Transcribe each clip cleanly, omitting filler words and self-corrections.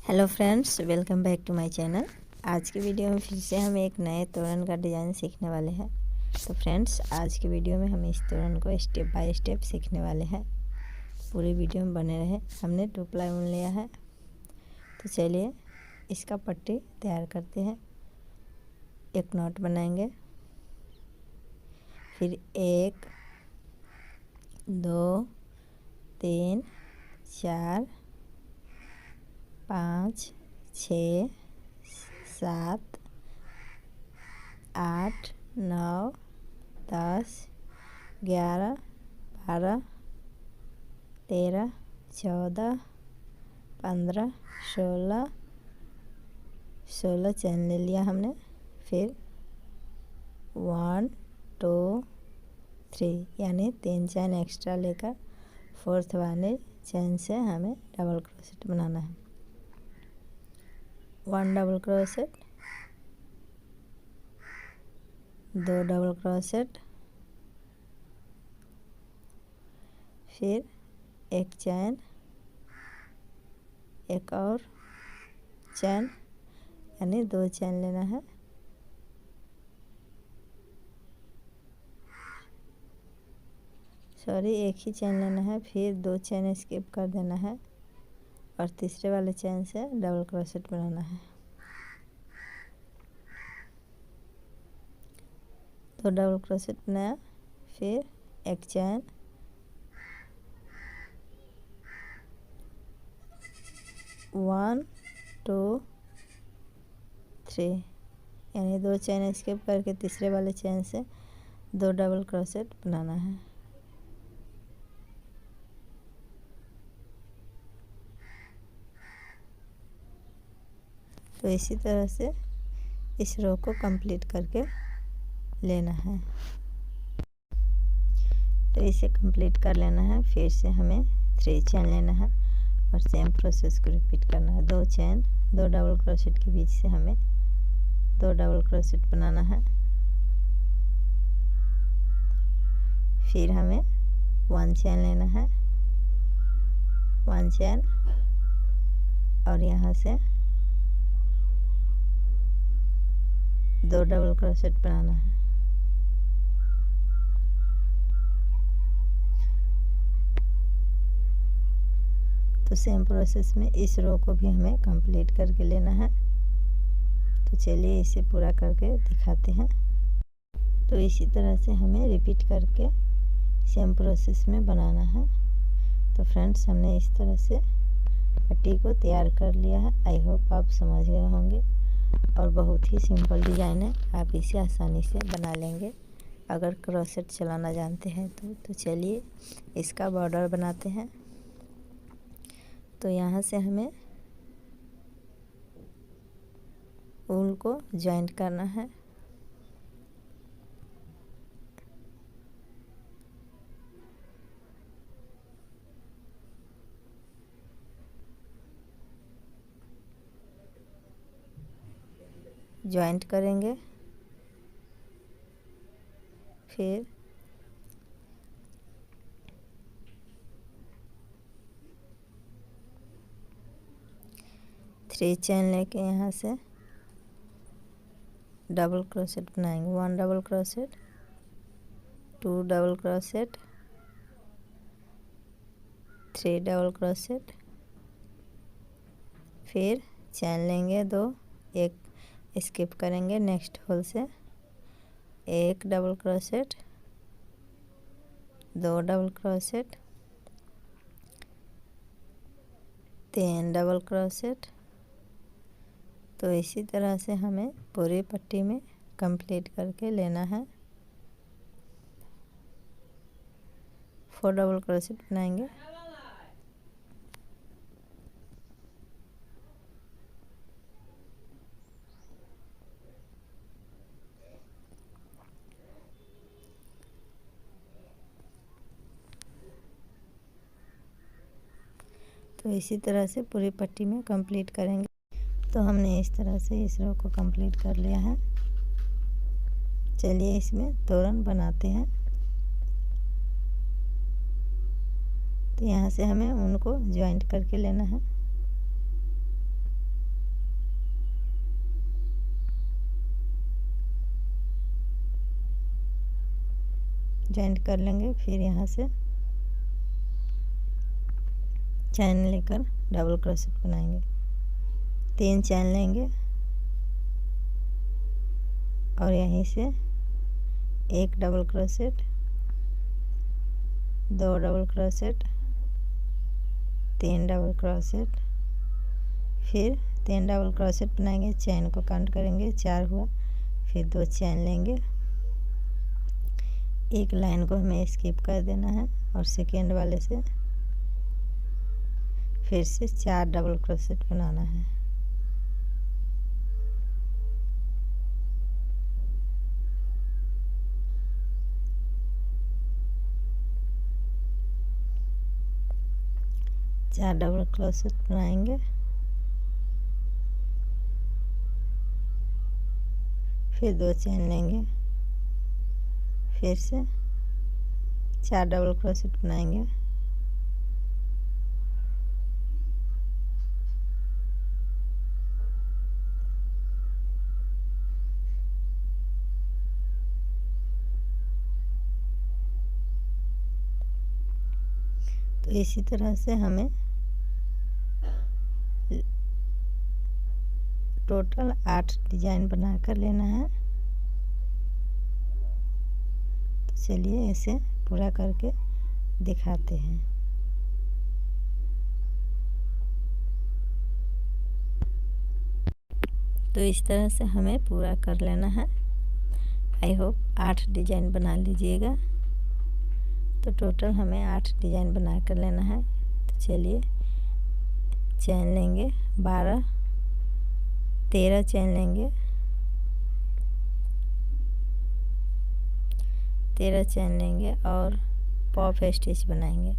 Hello friends, welcome back to my channel. आज की video में फिर से हम एक नए तोरण का डिज़ाइन सीखने वाले हैं। तो फ्रेंड्स, आज की वीडियो में हम इस तोरण को स्टेप बाय स्टेप सीखने वाले हैं। पूरी वीडियो में बने रहे। हमने 2 प्लाई ऊन लिया है। तो चलिए इसका पट्टी तैयार करते हैं। एक नॉट बनाएंगे, फिर 1 2 3 4 5 6 7 8 9 10 11 12 13 14 15 16 चैन ले लिया हमने। फिर 1 2 3 यानी 3 चैन एक्स्ट्रा लेकर 4th वाले चैन से हमें डबल क्रोशेट बनाना है। 1 डबल क्रोशेट, 2 डबल क्रोशेट, फिर एक चैन, एक और चैन, यानी 2 चैन लेना है। सॉरी, एक ही चैन लेना है। फिर 2 चैन स्किप कर देना है और तीसरे वाले चैन से डबल क्रोशेट बनाना है। 2 डबल क्रोशेट बनाया, फिर एक चैन, 1 2 3 यानी 2 चैन स्किप करके तीसरे वाले चैन से 2 डबल क्रोशेट बनाना है। तो इसी तरह से इस रो को कंप्लीट करके लेना है। तो इसे कंप्लीट कर लेना है। फिर से हमें 3 चैन लेना है और सेम प्रोसेस को रिपीट करना है। 2 चैन, 2 डबल क्रोशेट के बीच से हमें 2 डबल क्रोशेट बनाना है। फिर हमें 1 चैन लेना है, 1 चैन, और यहाँ से 2 डबल क्रोशेट बनाना है। तो सेम प्रोसेस में इस रो को भी हमें कंप्लीट करके लेना है। तो चलिए इसे पूरा करके दिखाते हैं। तो इसी तरह से हमें रिपीट करके सेम प्रोसेस में बनाना है। तो फ्रेंड्स, हमने इस तरह से पट्टी को तैयार कर लिया है। आई होप आप समझ गए होंगे और बहुत ही सिंपल डिज़ाइन है। आप इसे आसानी से बना लेंगे अगर क्रोशेट चलाना जानते हैं तो चलिए इसका बॉर्डर बनाते हैं। तो यहाँ से हमें ऊन को जॉइंट करना है। जॉइंट करेंगे, फिर थ्री चैन लेके यहाँ से डबल क्रोशेट बनाएंगे। 1 double crochet, 2 double crochet, 3 double crochet, फिर चैन लेंगे 2, एक स्किप करेंगे नेक्स्ट होल से, 1 double crochet, 2 double crochet, 3 double crochet. तो इसी तरह से हमें पूरी पट्टी में कंप्लीट करके लेना है। 4 डबल क्रोशेट बनाएंगे। तो इसी तरह से पूरी पट्टी में कंप्लीट करेंगे। तो हमने इस तरह से इस रो को कंप्लीट कर लिया है। चलिए इसमें तोरण बनाते हैं। तो यहाँ से हमें उनको ज्वाइंट करके लेना है। जॉइंट कर लेंगे। फिर यहाँ से चैन लेकर डबल क्रोशेट बनाएंगे। 3 चैन लेंगे और यहीं से 1 double crochet, 2 double crochet, 3 double crochet, फिर 3 डबल क्रोशेट बनाएंगे। चैन को काउंट करेंगे, 4 हुआ। फिर 2 चैन लेंगे, एक लाइन को हमें स्किप कर देना है और सेकेंड वाले से फिर से 4 डबल क्रोशेट बनाना है। चार डबल क्रोशेट बनाएंगे, फिर 2 चैन लेंगे, फिर से 4 डबल क्रोशेट बनाएंगे, तो इसी तरह से हमें टोटल 8 डिजाइन बना कर लेना है। तो चलिए इसे पूरा करके दिखाते हैं। तो इस तरह से हमें पूरा कर लेना है। आई होप 8 डिजाइन बना लीजिएगा। तो टोटल हमें 8 डिजाइन बना कर लेना है। तो चलिए चैन लेंगे 12, 13 चैन लेंगे, 13 चैन लेंगे और पॉप स्टिच बनाएंगे।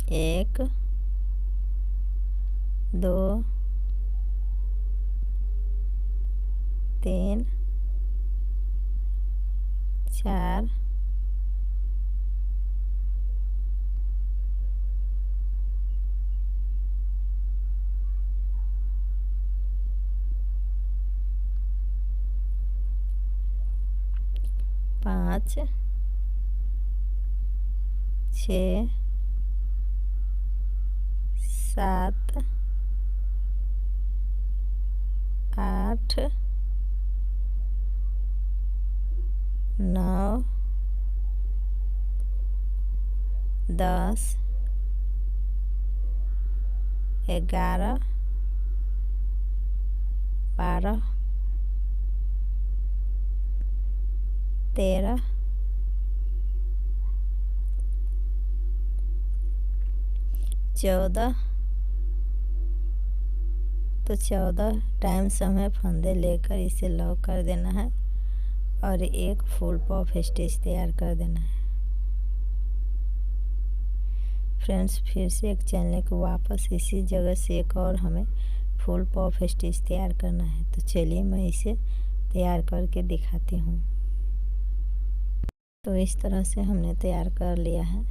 एक, 2, 3, 4, 5, 6, 7, 8, 9, 10, 11, 12, 13, 14। तो 14 टाइम से हमें फंदे लेकर इसे लॉक कर देना है और एक फुल पॉप स्टिच तैयार कर देना है। फ्रेंड्स फिर से एक चैन लेकर वापस इसी जगह से एक और हमें फुल पॉप स्टिच तैयार करना है। तो चलिए मैं इसे तैयार करके दिखाती हूँ। तो इस तरह से हमने तैयार कर लिया है।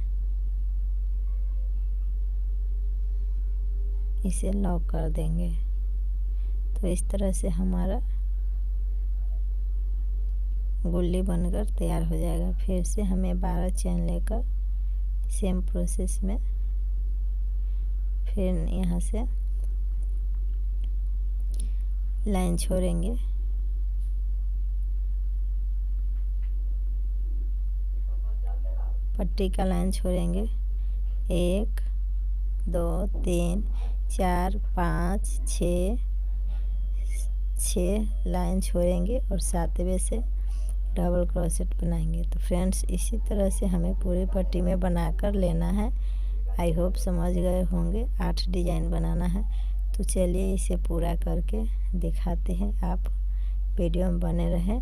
इसे लॉक कर देंगे। तो इस तरह से हमारा गुल्ली बनकर तैयार हो जाएगा। फिर से हमें 12 चैन लेकर सेम प्रोसेस में फिर यहाँ से लाइन छोड़ेंगे, पट्टी का लाइन छोड़ेंगे। 1, 2, 3, 4, 5, 6 लाइन छोड़ेंगे और 7वें से डबल क्रोशेट बनाएंगे। तो फ्रेंड्स इसी तरह से हमें पूरी पट्टी में बनाकर लेना है। आई होप समझ गए होंगे। 8 डिजाइन बनाना है। तो चलिए इसे पूरा करके दिखाते हैं। आप वीडियो में बने रहें।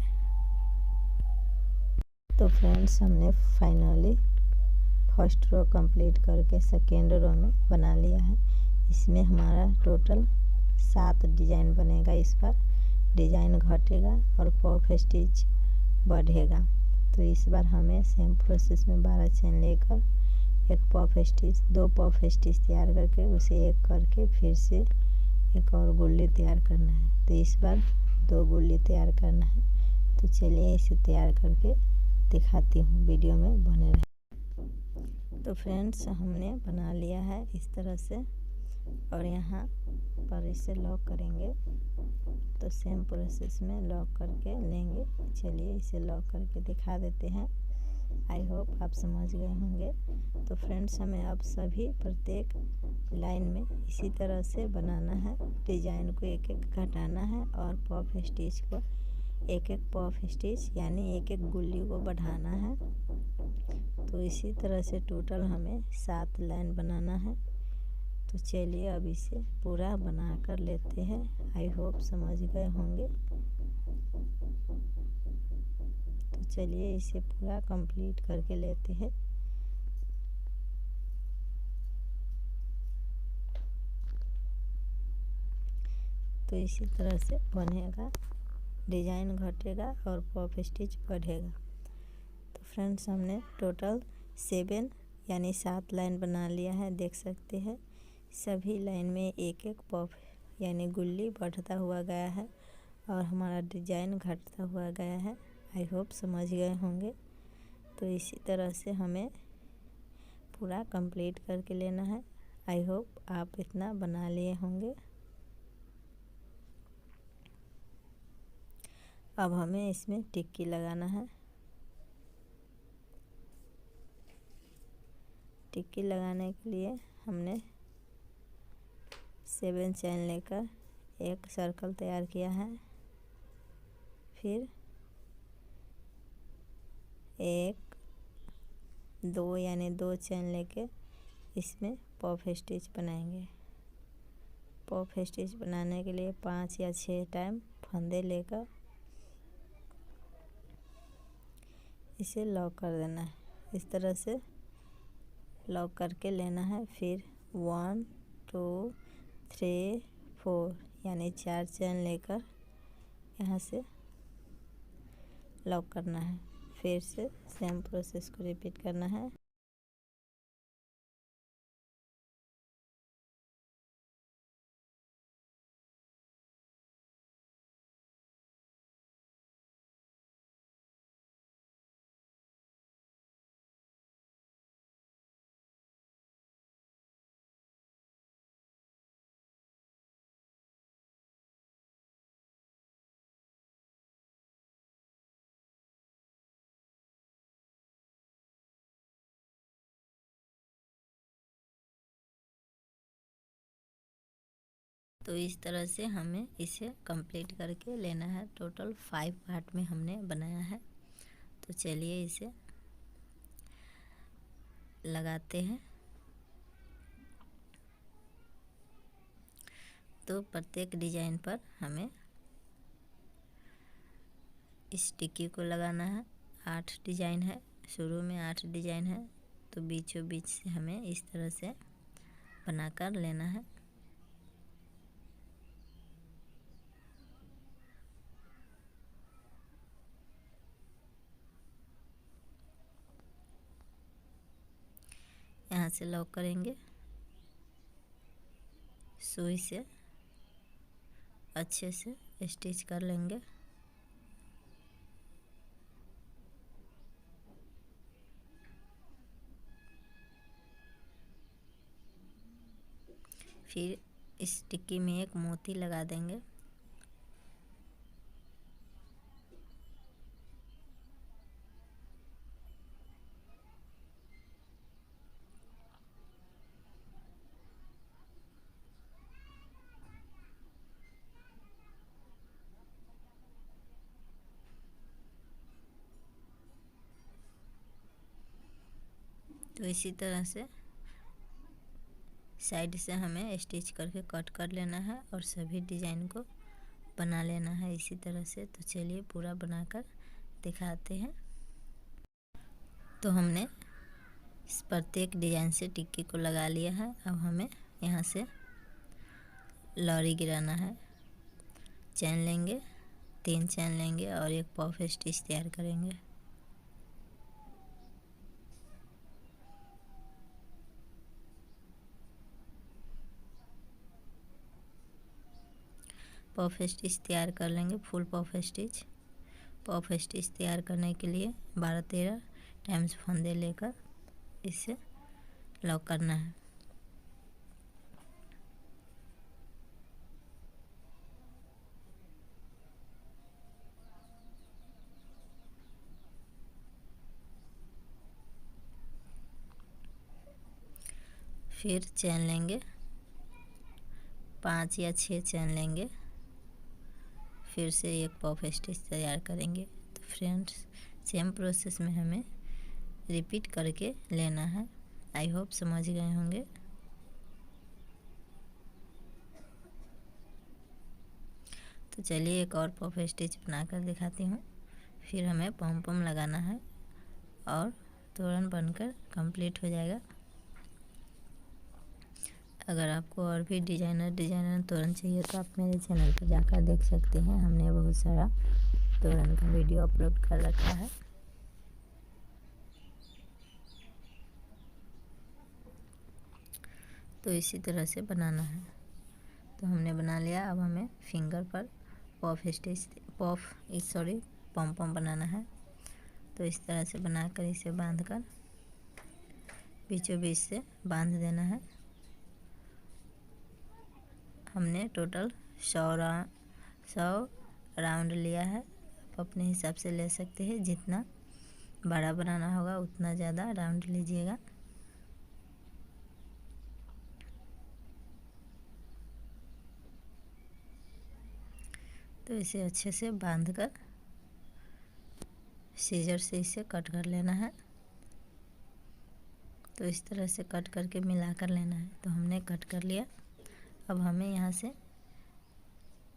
तो फ्रेंड्स हमने फाइनली फर्स्ट रो कंप्लीट करके सेकेंड रो में बना लिया है। इसमें हमारा टोटल 7 डिजाइन बनेगा। इस बार डिजाइन घटेगा और पॉप स्टिच बढ़ेगा। तो इस बार हमें सेम प्रोसेस में 12 चैन लेकर एक पफ स्टिच, 2 पफ स्टिच तैयार करके उसे एक करके फिर से एक और गुल्ली तैयार करना है। तो इस बार 2 गुल्ली तैयार करना है। तो चलिए इसे तैयार करके दिखाती हूँ, वीडियो में बने रहे। तो फ्रेंड्स हमने बना लिया है इस तरह से, और यहाँ पर इसे लॉक करेंगे। तो सेम प्रोसेस में लॉक करके लेंगे। चलिए इसे लॉक करके दिखा देते हैं। आई होप आप समझ गए होंगे। तो फ्रेंड्स हमें अब सभी प्रत्येक लाइन में इसी तरह से बनाना है। डिजाइन को एक एक घटाना है और पफ स्टिच को एक एक पफ स्टिच यानी एक एक गुल्ली को बढ़ाना है। तो इसी तरह से टोटल हमें 7 लाइन बनाना है। तो चलिए अब इसे पूरा बना कर लेते हैं। आई होप समझ गए होंगे। तो चलिए इसे पूरा कंप्लीट करके लेते हैं। तो इसी तरह से बनेगा, डिजाइन घटेगा और पफ स्टिच बढ़ेगा। तो फ्रेंड्स हमने टोटल 7 यानी 7 लाइन बना लिया है, देख सकते हैं। सभी लाइन में एक एक पफ यानी गुल्ली बढ़ता हुआ गया है और हमारा डिजाइन घटता हुआ गया है। आई होप समझ गए होंगे। तो इसी तरह से हमें पूरा कंप्लीट करके लेना है। आई होप आप इतना बना लिए होंगे। अब हमें इसमें टिक्की लगाना है। टिक्की लगाने के लिए हमने 7 चैन लेकर एक सर्कल तैयार किया है। फिर 1 2 यानी 2 चैन लेके इसमें पफ स्टिच बनाएंगे। पफ स्टिच बनाने के लिए 5 या 6 टाइम फंदे लेकर इसे लॉक कर देना है। इस तरह से लॉक करके लेना है। फिर 1 2 3 4 यानी 4 चैन लेकर यहाँ से लॉक करना है। फिर से सेम प्रोसेस को रिपीट करना है। तो इस तरह से हमें इसे कंप्लीट करके लेना है। टोटल 5 पार्ट में हमने बनाया है। तो चलिए इसे लगाते हैं। तो प्रत्येक डिजाइन पर हमें इस टिक्की को लगाना है। 8 डिजाइन है, शुरू में 8 डिजाइन है। तो बीचों बीच से हमें इस तरह से बनाकर लेना है। यहाँ से लॉक करेंगे, सुई से अच्छे से स्टिच कर लेंगे। फिर इस टिक्की में एक मोती लगा देंगे। तो इसी तरह से साइड से हमें स्टिच करके कट कर लेना है और सभी डिजाइन को बना लेना है इसी तरह से। तो चलिए पूरा बनाकर दिखाते हैं। तो हमने इस प्रत्येक डिजाइन से टिक्की को लगा लिया है। अब हमें यहाँ से लॉरी गिराना है। चैन लेंगे, 3 चैन लेंगे और एक पफ स्टिच तैयार करेंगे। पफ स्टिच तैयार कर लेंगे। फुल पफ स्टिच तैयार करने के लिए 12-13 टाइम्स फंदे लेकर इसे लॉक करना है। फिर चैन लेंगे, 5 या 6 चैन लेंगे, फिर से एक पफ स्टिच तैयार करेंगे। तो फ्रेंड्स, सेम प्रोसेस में हमें रिपीट करके लेना है। आई होप समझ गए होंगे। तो चलिए एक और पफ स्टिच बनाकर दिखाती हूँ। फिर हमें पम पम लगाना है और तोरण बनकर कंप्लीट हो जाएगा। अगर आपको और भी डिजाइनर तोरण चाहिए तो आप मेरे चैनल पर जाकर देख सकते हैं। हमने बहुत सारा तोरण का वीडियो अपलोड कर रखा है। तो इसी तरह से बनाना है। तो हमने बना लिया। अब हमें फिंगर पर पम पम बनाना है। तो इस तरह से बनाकर इसे बांधकर बीचों बीच से बांध देना है। हमने टोटल 100 राउंड लिया है। आप अपने हिसाब से ले सकते हैं। जितना बड़ा बनाना होगा उतना ज़्यादा राउंड लीजिएगा। तो इसे अच्छे से बांधकर सीजर से इसे कट कर लेना है। तो इस तरह से कट करके मिला कर लेना है। तो हमने कट कर लिया। अब हमें यहाँ से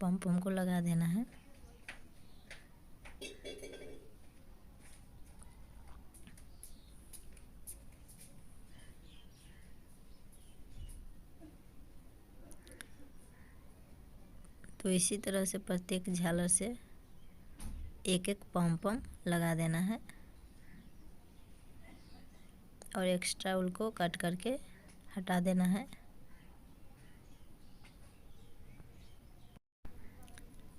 पम पम को लगा देना है। तो इसी तरह से प्रत्येक झालर से एक एक पम पम लगा देना है और एक्स्ट्रा उल को कट करके हटा देना है।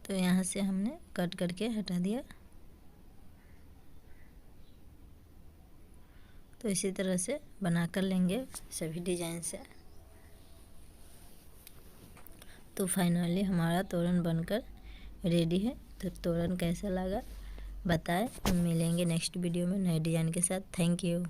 तो यहाँ से हमने कट करके हटा दिया। तो इसी तरह से बना कर लेंगे सभी डिजाइन से। तो फाइनली हमारा तोरण बनकर रेडी है। तो तोरण कैसा लगा बताएं। हम मिलेंगे नेक्स्ट वीडियो में नए डिज़ाइन के साथ। Thank you.